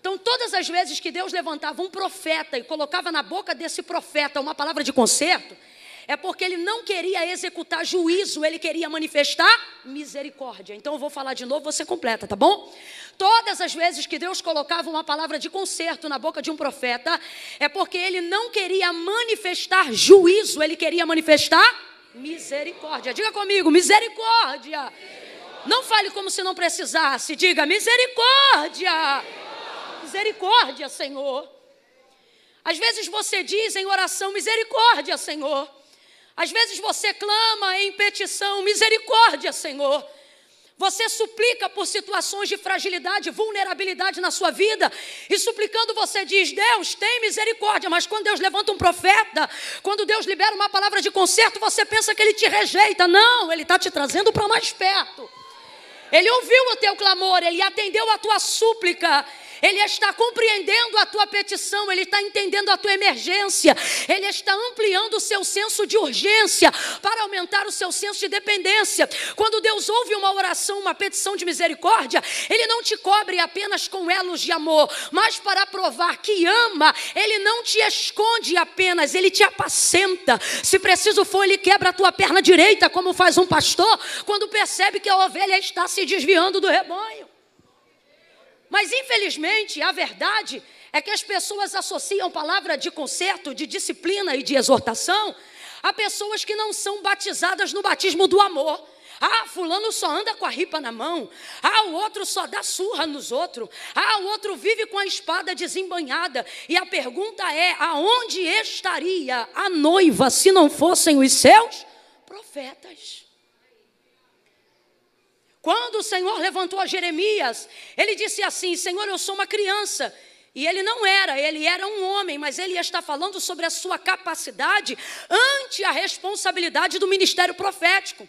Então, todas as vezes que Deus levantava um profeta e colocava na boca desse profeta uma palavra de conserto, é porque ele não queria executar juízo, ele queria manifestar misericórdia. Então eu vou falar de novo, você completa, tá bom? Todas as vezes que Deus colocava uma palavra de conserto na boca de um profeta, é porque ele não queria manifestar juízo, ele queria manifestar misericórdia. Diga comigo, misericórdia. Não fale como se não precisasse, diga misericórdia. Misericórdia, Senhor. Às vezes você diz em oração, misericórdia, Senhor. Às vezes você clama em petição, misericórdia, Senhor. Você suplica por situações de fragilidade, vulnerabilidade na sua vida. E suplicando você diz, Deus, tem misericórdia. Mas quando Deus levanta um profeta, quando Deus libera uma palavra de conserto, você pensa que Ele te rejeita. Não, Ele está te trazendo para mais perto. Ele ouviu o teu clamor, Ele atendeu a tua súplica. Ele está compreendendo a tua petição, Ele está entendendo a tua emergência, Ele está ampliando o seu senso de urgência para aumentar o seu senso de dependência. Quando Deus ouve uma oração, uma petição de misericórdia, Ele não te cobre apenas com elos de amor, mas para provar que ama, Ele não te esconde apenas, Ele te apacenta. Se preciso for, Ele quebra a tua perna direita, como faz um pastor, quando percebe que a ovelha está se desviando do rebanho. Mas, infelizmente, a verdade é que as pessoas associam palavra de conserto, de disciplina e de exortação a pessoas que não são batizadas no batismo do amor. Ah, fulano só anda com a ripa na mão. Ah, o outro só dá surra nos outros. Ah, o outro vive com a espada desembainhada. E a pergunta é, aonde estaria a noiva se não fossem os seus profetas? Quando o Senhor levantou a Jeremias, ele disse assim, Senhor, eu sou uma criança. E ele não era, ele era um homem, mas ele está falando sobre a sua capacidade ante a responsabilidade do ministério profético.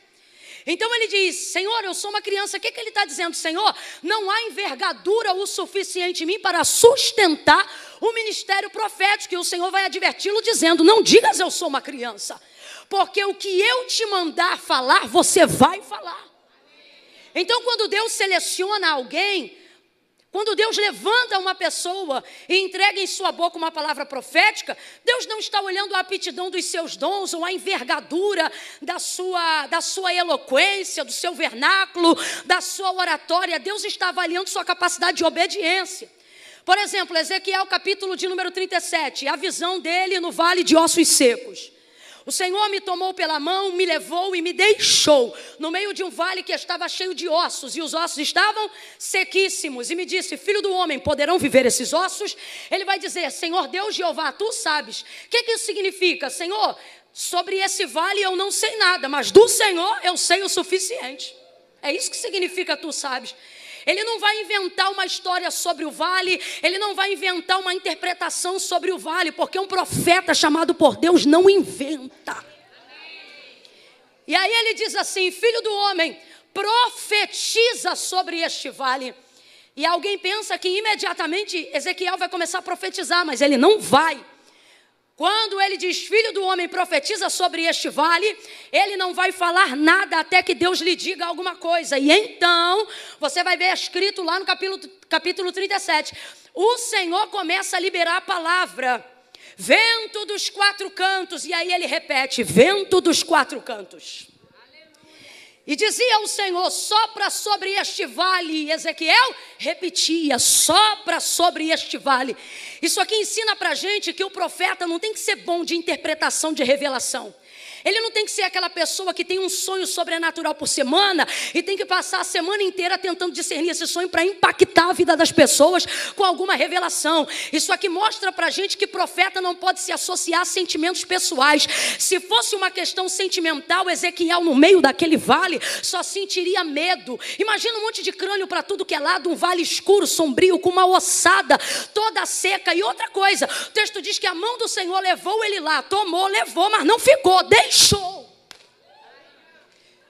Então ele diz, Senhor, eu sou uma criança. O que ele está dizendo? Senhor, não há envergadura o suficiente em mim para sustentar o ministério profético. E o Senhor vai adverti-lo dizendo, não digas eu sou uma criança, porque o que eu te mandar falar, você vai falar. Então, quando Deus seleciona alguém, quando Deus levanta uma pessoa e entrega em sua boca uma palavra profética, Deus não está olhando a aptidão dos seus dons ou a envergadura da sua eloquência, do seu vernáculo, da sua oratória. Deus está avaliando sua capacidade de obediência. Por exemplo, Ezequiel capítulo de número 37, a visão dele no vale de ossos secos. O Senhor me tomou pela mão, me levou e me deixou no meio de um vale que estava cheio de ossos, e os ossos estavam sequíssimos. E me disse, filho do homem, poderão viver esses ossos? Ele vai dizer, Senhor Deus Jeová, tu sabes. O que isso significa? Senhor, sobre esse vale eu não sei nada, mas do Senhor eu sei o suficiente. É isso que significa tu sabes. Ele não vai inventar uma história sobre o vale, ele não vai inventar uma interpretação sobre o vale, porque um profeta chamado por Deus não inventa. E aí ele diz assim, filho do homem, profetiza sobre este vale. E alguém pensa que imediatamente Ezequiel vai começar a profetizar, mas ele não vai. Quando ele diz, filho do homem, profetiza sobre este vale, ele não vai falar nada até que Deus lhe diga alguma coisa. E então, você vai ver escrito lá no capítulo 37, o Senhor começa a liberar a palavra, vento dos quatro cantos, e aí ele repete, vento dos quatro cantos. E dizia o Senhor, sopra sobre este vale. E Ezequiel repetia, sopra sobre este vale. Isso aqui ensina pra gente que o profeta não tem que ser bom de interpretação, de revelação. Ele não tem que ser aquela pessoa que tem um sonho sobrenatural por semana e tem que passar a semana inteira tentando discernir esse sonho para impactar a vida das pessoas com alguma revelação. Isso aqui mostra pra gente que profeta não pode se associar a sentimentos pessoais. Se fosse uma questão sentimental, Ezequiel no meio daquele vale só sentiria medo. Imagina um monte de crânio para tudo que é lado, um vale escuro, sombrio, com uma ossada toda seca. E outra coisa, o texto diz que a mão do Senhor levou ele lá, tomou, levou, mas não ficou, deixou.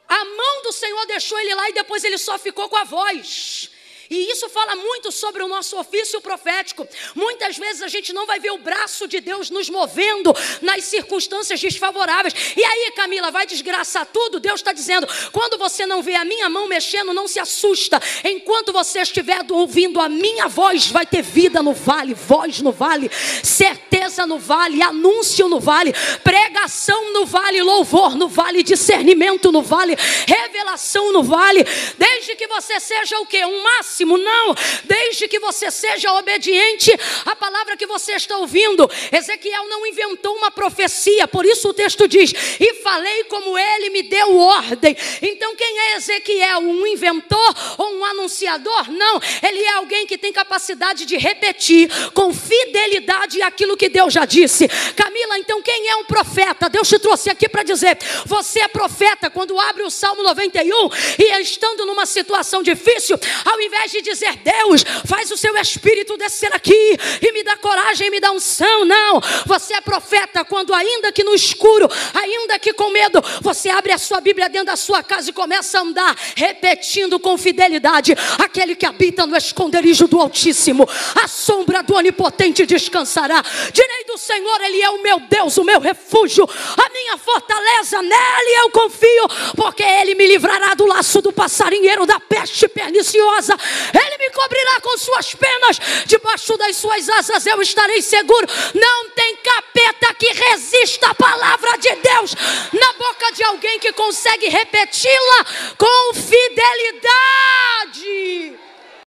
A mão do Senhor deixou ele lá e depois ele só ficou com a voz. E isso fala muito sobre o nosso ofício profético. Muitas vezes a gente não vai ver o braço de Deus nos movendo nas circunstâncias desfavoráveis. E aí, Camila, vai desgraçar tudo? Deus está dizendo, quando você não vê a minha mão mexendo, não se assusta. Enquanto você estiver ouvindo a minha voz, vai ter vida no vale, voz no vale, certeza no vale, anúncio no vale, pregação no vale, louvor no vale, discernimento no vale, revelação no vale. Desde que você seja o quê? Um máximo? Não. Desde que você seja obediente à palavra que você está ouvindo. Ezequiel não inventou uma profecia, por isso o texto diz, e falei como ele me deu ordem. Então quem é Ezequiel? Um inventor ou um anunciador? Não, ele é alguém que tem capacidade de repetir com fidelidade aquilo que Deus já disse. Camila, então quem é um profeta? Deus te trouxe aqui para dizer, você é profeta. Quando abre o Salmo 91 e estando numa situação difícil, ao invés de dizer, Deus, faz o seu espírito descer aqui e me dá coragem, me dá unção, não, você é profeta quando ainda que no escuro, ainda que com medo, você abre a sua Bíblia dentro da sua casa e começa a andar, repetindo com fidelidade, aquele que habita no esconderijo do Altíssimo, a sombra do Onipotente descansará. Direi do Senhor, Ele é o meu Deus, o meu refúgio, a minha fortaleza, nele eu confio, porque Ele me livrará do laço do passarinheiro, da peste perniciosa. Ele me cobrirá com suas penas, debaixo das suas asas eu estarei seguro. Não tem capeta que resista a palavra de Deus na boca de alguém que consegue repeti-la com fidelidade.